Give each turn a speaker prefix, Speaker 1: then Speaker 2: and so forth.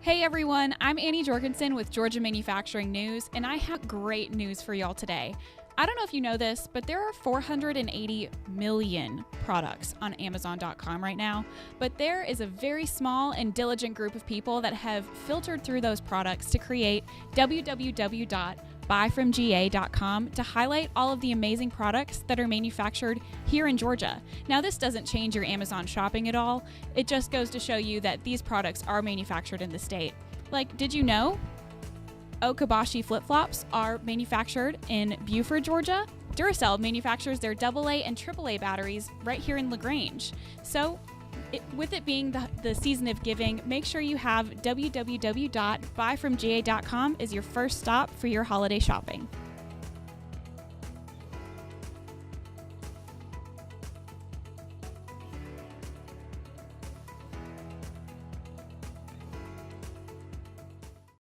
Speaker 1: Hey everyone, I'm Annie Jorgensen with Georgia Manufacturing News, and I have great news for y'all today. I don't know if you know this, but there are 480 million products on Amazon.com right now, but there is a very small and diligent group of people that have filtered through those products to create www.buyfromga.com to highlight all of the amazing products that are manufactured here in Georgia. Now, this doesn't change your Amazon shopping at all. It just goes to show you that these products are manufactured in the state. Like, did you know Okabashi flip-flops are manufactured in Buford, Georgia? Duracell manufactures their AA and AAA batteries right here in LaGrange. So, with it being the season of giving, make sure you have www.buyfromga.com as your first stop for your holiday shopping.